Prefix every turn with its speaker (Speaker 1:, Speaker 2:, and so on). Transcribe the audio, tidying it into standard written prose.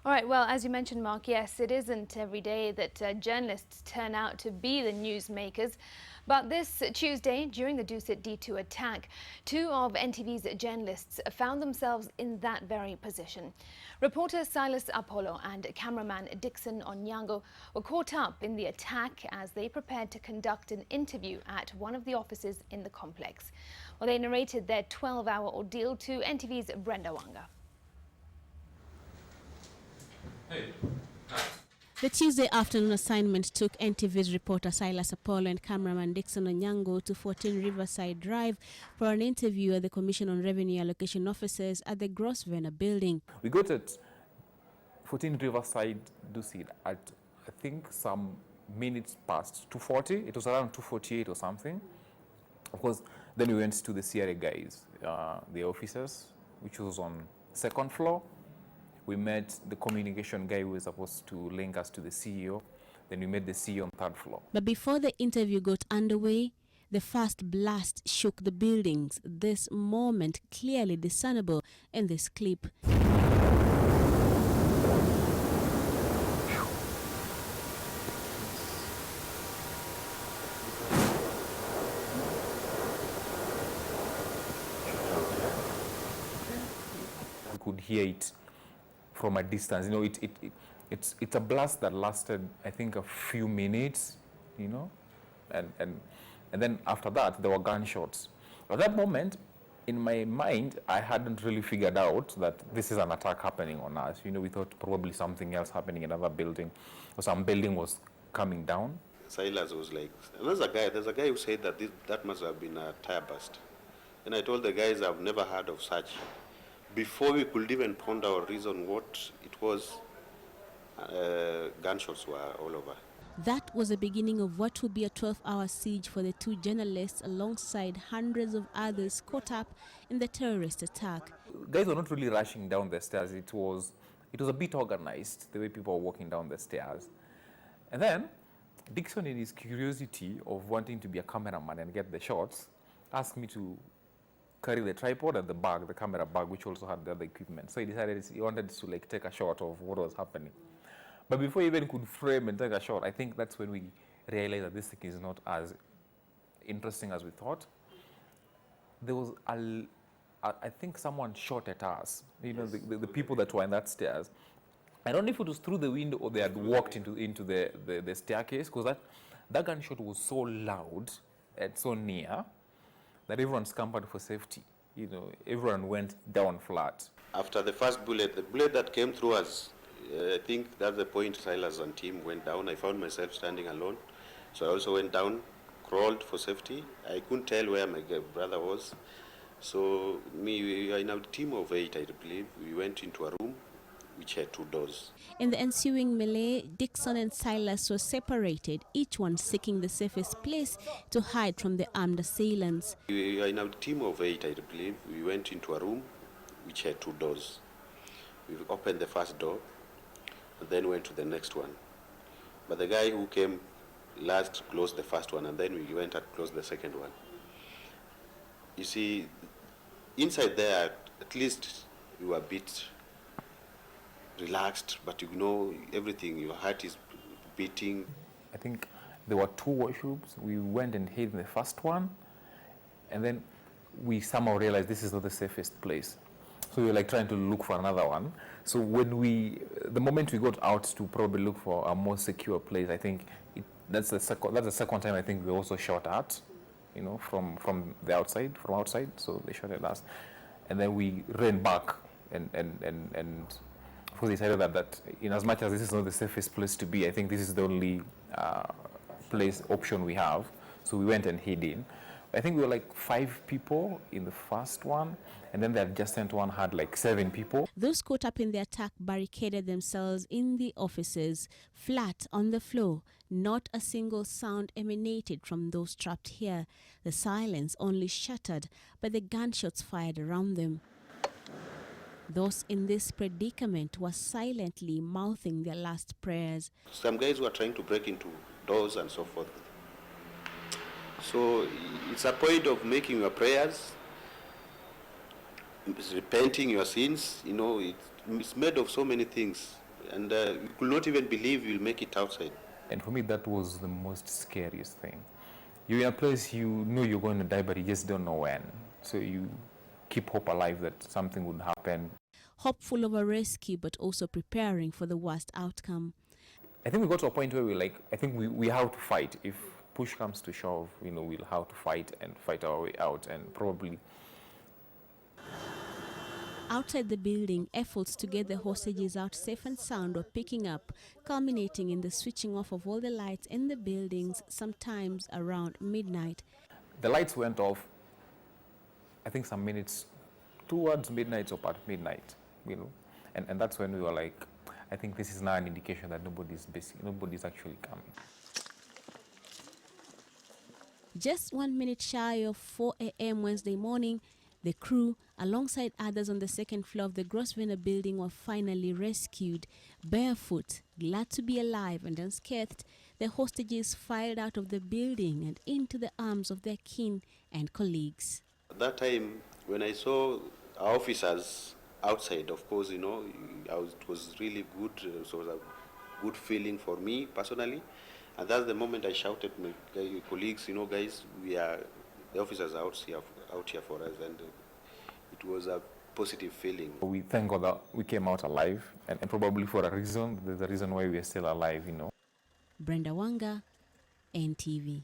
Speaker 1: All right, well, as you mentioned, Mark, yes, it isn't every day that journalists turn out to be the newsmakers. But this Tuesday, during the Dusit D2 attack, two of NTV's journalists found themselves in that very position. Reporter Silas Apollo and cameraman Dickson Onyango were caught up in the attack as they prepared to conduct an interview at one of the offices in the complex. Well, they narrated their 12-hour ordeal to NTV's Brenda Wanga.
Speaker 2: The Tuesday afternoon assignment took NTV's reporter Silas Apollo and cameraman Dickson Onyango to 14 Riverside Drive for an interview at the Commission on Revenue Allocation offices at the Grosvenor building.
Speaker 3: We got at 14 Riverside Dusit at, I think, some minutes past 2:40. It was around 2:48 or something. Of course, then we went to the CRA guys, the officers, which was on second floor. We met the communication guy who was supposed to link us to the CEO. Then we met the CEO on third floor.
Speaker 2: But before the interview got underway, the first blast shook the buildings. This moment clearly discernible in this clip.
Speaker 3: We could hear it from a distance. You know, it's a blast that lasted, I think, a few minutes, you know, and then after that there were gunshots. At that moment, in my mind, I hadn't really figured out that this is an attack happening on us. You know, we thought probably something else happening in another building, or some building was coming down.
Speaker 4: Silas was like, there's a guy who said that that must have been a tire burst. And I told the guys I've never heard of such. Before we could even ponder or reason what it was, gunshots were all over.
Speaker 2: That was the beginning of what would be a 12-hour siege for the two journalists alongside hundreds of others caught up in the terrorist attack.
Speaker 3: Guys were not really rushing down the stairs. It was a bit organized, the way people were walking down the stairs. And then Dickson, in his curiosity of wanting to be a cameraman and get the shots, asked me to carry the tripod and the bag, the camera bag, which also had the other equipment. So he wanted to like take a shot of what was happening. But before he even could frame and take a shot, I think that's when we realized that this thing is not as interesting as we thought. There was I think someone shot at us. You know, the people that were in that stairs. I don't know if it was through the window or they had walked into the staircase, because that gunshot was so loud and so near that everyone scampered for safety. You know, everyone went down flat.
Speaker 4: After the first bullet, the bullet that came through us, I think that's the point Silas and team went down. I found myself standing alone. So I also went down, crawled for safety. I couldn't tell where my brother was. So we are in a team of 8, I believe. We went into a room which had 2 doors.
Speaker 2: In the ensuing melee, Dickson and Silas were separated, each one seeking the safest place to hide from the armed assailants.
Speaker 4: We are in a team of 8, I believe. We went into a room which had 2 doors. We opened the first door and then went to the next one. But the guy who came last closed the first one, and then we went and closed the second one. You see, inside there, at least we were a bit relaxed, but you know everything, your heart is beating.
Speaker 3: I think there were 2 washrooms. We went and hid in the first one, and then we somehow realized this is not the safest place. So we were like trying to look for another one. So the moment we got out to probably look for a more secure place, I think that's the second time I think we also shot at, you know, from outside. So they shot at us, and then we ran back and we decided that in as much as this is not the safest place to be, I think this is the only option we have. So we went and hid in. I think we were like 5 people in the first one, and then the adjacent one had like 7 people.
Speaker 2: Those caught up in the attack barricaded themselves in the offices, flat on the floor. Not a single sound emanated from those trapped here. The silence only shattered by the gunshots fired around them. Those in this predicament were silently mouthing their last prayers.
Speaker 4: Some guys were trying to break into doors and so forth. So it's a point of making your prayers, repenting your sins. You know, it's made of so many things. and you could not even believe you'll make it outside.
Speaker 3: And for me, that was the most scariest thing. You're in a place you know you're going to die, but you just don't know when. So you keep hope alive that something would happen.
Speaker 2: Hopeful of a rescue, but also preparing for the worst outcome.
Speaker 3: I think we got to a point where we're like, I think we have to fight. If push comes to shove, we'll have to fight and fight our way out, and probably.
Speaker 2: Outside the building, efforts to get the hostages out safe and sound were picking up, culminating in the switching off of all the lights in the buildings, sometimes around midnight.
Speaker 3: The lights went off, I think some minutes towards midnight or past midnight, and that's when we were like, I think this is now an indication that nobody's actually coming.
Speaker 2: Just 1 minute shy of 4 a.m. Wednesday morning, the crew, alongside others on the second floor of the Grosvenor building, were finally rescued. Barefoot, glad to be alive and unscathed, the hostages filed out of the building and into the arms of their kin and colleagues.
Speaker 4: At that time, when I saw our officers outside, of course, it was really good. It was a good feeling for me personally. And that's the moment I shouted to my colleagues, guys, the officers are out here for us, and it was a positive feeling.
Speaker 3: We thank God that we came out alive, and probably for a reason. There's a reason why we are still alive,
Speaker 2: Brenda, Wanga, NTV.